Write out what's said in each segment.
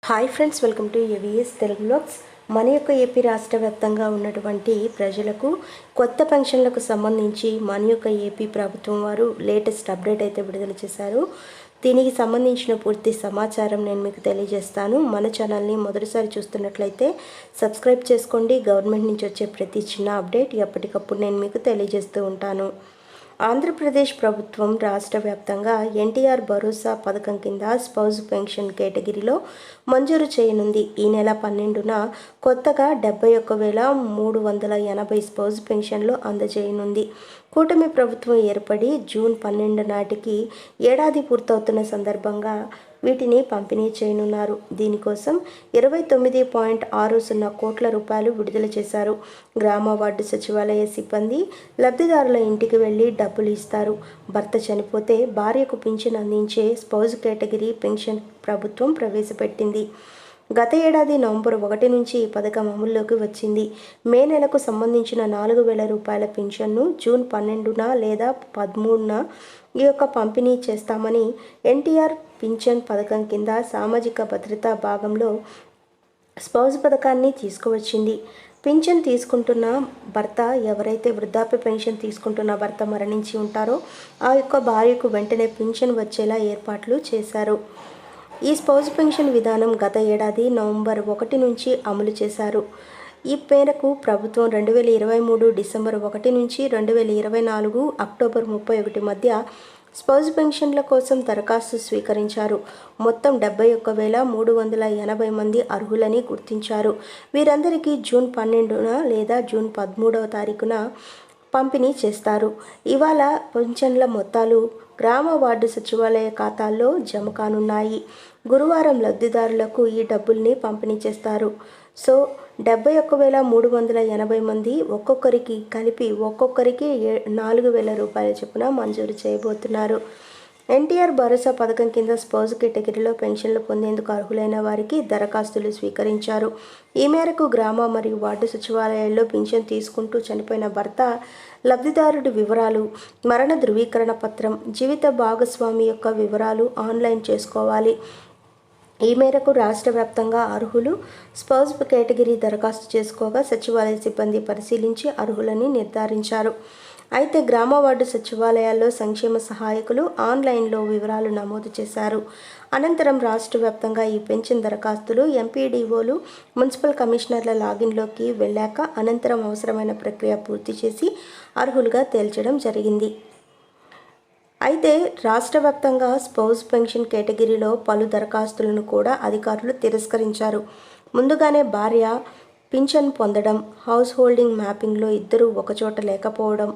Hi friends, welcome to AVS Telugu vlogs. మన యొక్క AP రాష్ట్ర వ్యాప్తంగా ఉన్నటువంటి ప్రజలకు కొత్త పెన్షన్లకు సంబంధించి మన యొక్క ఏపీ ప్రభుత్వం వారు లేటెస్ట్ అప్డేట్ అయితే విడుదల చేశారు. దీనికి సంబంధించిన పూర్తి సమాచారం నేను మీకు తెలియజేస్తాను. మన ఛానల్ని మొదటిసారి చూస్తున్నట్లయితే సబ్స్క్రైబ్ చేసుకోండి. గవర్నమెంట్ నుంచి వచ్చే ప్రతి చిన్న అప్డేట్ ఎప్పటికప్పుడు నేను మీకు తెలియజేస్తూ ఉంటాను. ఆంధ్రప్రదేశ్ ప్రభుత్వం రాష్ట్ర వ్యాప్తంగా ఎన్టీఆర్ భరోసా పథకం కింద స్పౌజ్ పెన్షన్ కేటగిరీలో మంజూరు చేయనుంది. ఈ నెల 12న కొత్తగా 71,380 స్పౌజ్ పెన్షన్లు అందజేయనుంది. కూటమి ప్రభుత్వం ఏర్పడి జూన్ 12 నాటికి ఏడాది పూర్తవుతున్న సందర్భంగా వీటిని పంపిణీ చేయనున్నారు. దీనికోసం 29.60 కోట్ల రూపాయలు విడుదల చేశారు. గ్రామ వార్డు సచివాలయ సిబ్బంది లబ్ధిదారుల ఇంటికి వెళ్లి డబ్బులు ఇస్తారు. భర్త చనిపోతే భార్యకు పింఛన్ అందించే స్పౌజ్ కేటగిరీ పెన్షన్ ప్రభుత్వం ప్రవేశపెట్టింది. గత ఏడాది నవంబర్ 1 నుంచి ఈ పథకం అమల్లోకి వచ్చింది. మే నెలకు సంబంధించిన 4,000 రూపాయల పింఛన్ను జూన్ 12న లేదా 13న ఈ యొక్క పంపిణీ చేస్తామని ఎన్టీఆర్ పింఛన్ పథకం కింద సామాజిక భద్రతా భాగంలో స్పౌజ్ పథకాన్ని తీసుకువచ్చింది. పింఛన్ తీసుకుంటున్న భర్త, ఎవరైతే వృద్ధాప్య పెన్షన్ తీసుకుంటున్న భర్త మరణించి ఉంటారో ఆ యొక్క భార్యకు వెంటనే పింఛన్ వచ్చేలా ఏర్పాట్లు చేశారు. ఈ స్పౌజ్ పెన్షన్ విధానం గత ఏడాది నవంబర్ 1 నుంచి అమలు చేశారు. ఈ మేరకు ప్రభుత్వం 2023 డిసెంబర్ 1 నుంచి 2024 అక్టోబర్ 31 మధ్య స్పౌజ్ పెన్షన్ల కోసం దరఖాస్తు స్వీకరించారు. మొత్తం 71,380 మంది అర్హులని గుర్తించారు. వీరందరికీ జూన్ 12న లేదా జూన్ 13వ తారీఖున పంపిణీ చేస్తారు. ఇవాళ పెన్షన్ల మొత్తాలు గ్రామ వార్డు సచివాలయ ఖాతాల్లో జమ కానున్నాయి. గురువారం లబ్ధిదారులకు ఈ డబ్బుల్ని పంపిణీ చేస్తారు. సో 71,380 మంది ఒక్కొక్కరికి కలిపి 4,000 రూపాయల చొప్పున మంజూరు చేయబోతున్నారు. ఎన్టీఆర్ భరోసా పథకం కింద స్పౌజ్ కేటగిరీలో పెన్షన్లు పొందేందుకు అర్హులైన వారికి దరఖాస్తులు స్వీకరించారు. ఈ మేరకు గ్రామ మరియు వార్డు సచివాలయాల్లో పింఛన్ తీసుకుంటూ చనిపోయిన భర్త, లబ్ధిదారుడి వివరాలు, మరణ ధృవీకరణ పత్రం, జీవిత భాగస్వామి యొక్క వివరాలు ఆన్లైన్ చేసుకోవాలి. ఈ మేరకు రాష్ట్ర వ్యాప్తంగా అర్హులు స్పౌజ్ కేటగిరీ దరఖాస్తు చేసుకోగా సచివాలయ సిబ్బంది పరిశీలించి అర్హులని నిర్ధారించారు. అయితే గ్రామ వార్డు సచివాలయాల్లో సంక్షేమ సహాయకులు ఆన్లైన్లో వివరాలు నమోదు చేశారు. అనంతరం రాష్ట్ర వ్యాప్తంగా ఈ పెన్షన్ దరఖాస్తులు ఎంపీడీఓలు, మున్సిపల్ కమిషనర్ల లాగిన్లోకి వెళ్ళాక అనంతరం అవసరమైన ప్రక్రియ పూర్తి చేసి అర్హులుగా తేల్చడం జరిగింది. అయితే రాష్ట్ర వ్యాప్తంగా స్పౌజ్ పెన్షన్ కేటగిరీలో పలు దరఖాస్తులను కూడా అధికారులు తిరస్కరించారు. ముందుగానే భార్య పింఛన్ పొందడం, హౌస్ హోల్డింగ్ మ్యాపింగ్లో ఇద్దరు ఒకచోట లేకపోవడం,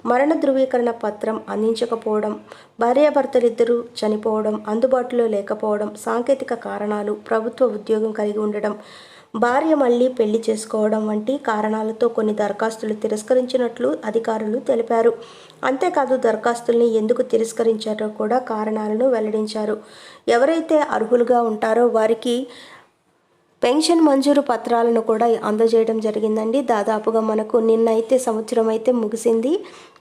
మరణ ధృవీకరణ పత్రం అందించకపోవడం, భార్యాభర్తలిద్దరూ చనిపోవడం, అందుబాటులో లేకపోవడం, సాంకేతిక కారణాలు, ప్రభుత్వ ఉద్యోగం కలిగి ఉండడం, భార్య మళ్ళీ పెళ్లి చేసుకోవడం వంటి కారణాలతో కొన్ని దరఖాస్తులు తిరస్కరించినట్లు అధికారులు తెలిపారు. అంతేకాదు దరఖాస్తుల్ని ఎందుకు తిరస్కరించారో కూడా కారణాలను వెల్లడించారు. ఎవరైతే అర్హులుగా ఉంటారో వారికి పెన్షన్ మంజూరు పత్రాలను కూడా అందజేయడం జరిగిందండి. దాదాపుగా మనకు నిన్నైతే సంవత్సరం అయితే ముగిసింది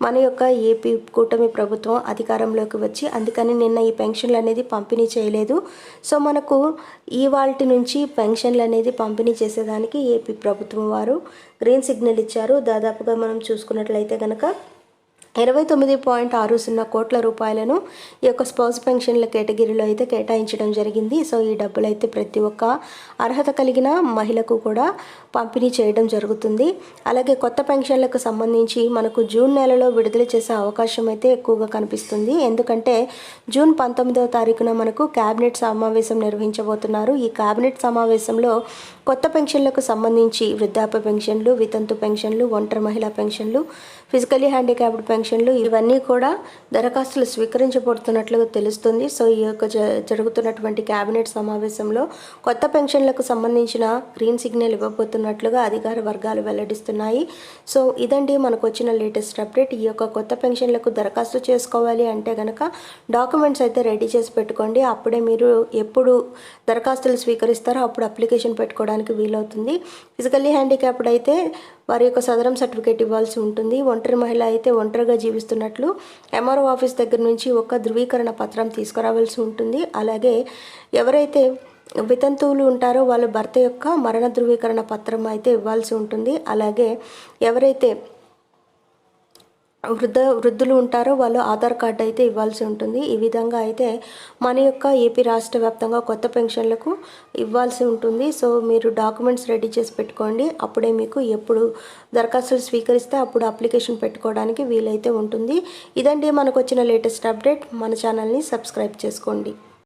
మన యొక్క ఏపీ కూటమి ప్రభుత్వం అధికారంలోకి వచ్చి. అందుకని నిన్న ఈ పెన్షన్లు అనేది పంపిణీ చేయలేదు. సో మనకు ఇవాల్టి నుంచి పెన్షన్లు అనేది పంపిణీ చేసేదానికి ఏపీ ప్రభుత్వం వారు గ్రీన్ సిగ్నల్ ఇచ్చారు. దాదాపుగా మనం చూసుకున్నట్లయితే కనుక 29.60 కోట్ల రూపాయలను ఈ యొక్క స్పౌజ్ పెన్షన్ల కేటగిరీలో అయితే కేటాయించడం జరిగింది. సో ఈ డబ్బులు అయితే ప్రతి ఒక్క అర్హత కలిగిన మహిళకు కూడా పంపిణీ చేయడం జరుగుతుంది. అలాగే కొత్త పెన్షన్లకు సంబంధించి మనకు జూన్ నెలలో విడుదల చేసే అవకాశం అయితే ఎక్కువగా కనిపిస్తుంది. ఎందుకంటే జూన్ 19వ తారీఖున మనకు క్యాబినెట్ సమావేశం నిర్వహించబోతున్నారు. ఈ క్యాబినెట్ సమావేశంలో కొత్త పెన్షన్లకు సంబంధించి వృద్ధాప్య పెన్షన్లు, వితంతు పెన్షన్లు, ఒంటరి మహిళా పెన్షన్లు, ఫిజికలీ హ్యాండిక్యాప్డ్ పెన్షన్లు ఇవన్నీ కూడా దరఖాస్తులు స్వీకరించబడుతున్నట్లుగా తెలుస్తుంది. సో ఈ యొక్క జరుగుతున్నటువంటి క్యాబినెట్ సమావేశంలో కొత్త పెన్షన్లకు సంబంధించిన గ్రీన్ సిగ్నల్ ఇవ్వబోతున్నట్లుగా అధికార వర్గాలు వెల్లడిస్తున్నాయి. సో ఇదండి మనకు వచ్చిన లేటెస్ట్ అప్డేట్. ఈ యొక్క కొత్త పెన్షన్లకు దరఖాస్తు చేసుకోవాలి అంటే కనుక డాక్యుమెంట్స్ అయితే రెడీ చేసి పెట్టుకోండి. అప్పుడే మీరు ఎప్పుడు దరఖాస్తులు స్వీకరిస్తారో అప్పుడు అప్లికేషన్ పెట్టుకోవడానికి వీలవుతుంది. ఫిజికల్లీ హ్యాండిక్యాప్డ్ అయితే వారి యొక్క సదరం సర్టిఫికేట్ ఇవ్వాల్సి ఉంటుంది. ఒంటరి మహిళ అయితే ఒంటరిగా జీవిస్తున్నట్లు ఎంఆర్ఓ ఆఫీస్ దగ్గర నుంచి ఒక ధృవీకరణ పత్రం తీసుకురావాల్సి ఉంటుంది. అలాగే ఎవరైతే వితంతువులు ఉంటారో వాళ్ళు భర్త యొక్క మరణ ధృవీకరణ పత్రం అయితే ఇవ్వాల్సి ఉంటుంది. అలాగే ఎవరైతే వృద్ధులు ఉంటారో వాళ్ళు ఆధార్ కార్డు అయితే ఇవ్వాల్సి ఉంటుంది. ఈ విధంగా అయితే మన యొక్క ఏపీ రాష్ట్ర వ్యాప్తంగా కొత్త పెన్షన్లకు ఇవ్వాల్సి ఉంటుంది. సో మీరు డాక్యుమెంట్స్ రెడీ చేసి పెట్టుకోండి. అప్పుడే మీకు ఎప్పుడు దరఖాస్తులు స్వీకరిస్తే అప్పుడు అప్లికేషన్ పెట్టుకోవడానికి వీలైతే ఉంటుంది. ఇదండి మనకు వచ్చిన లేటెస్ట్ అప్డేట్. మన ఛానల్ని సబ్స్క్రైబ్ చేసుకోండి.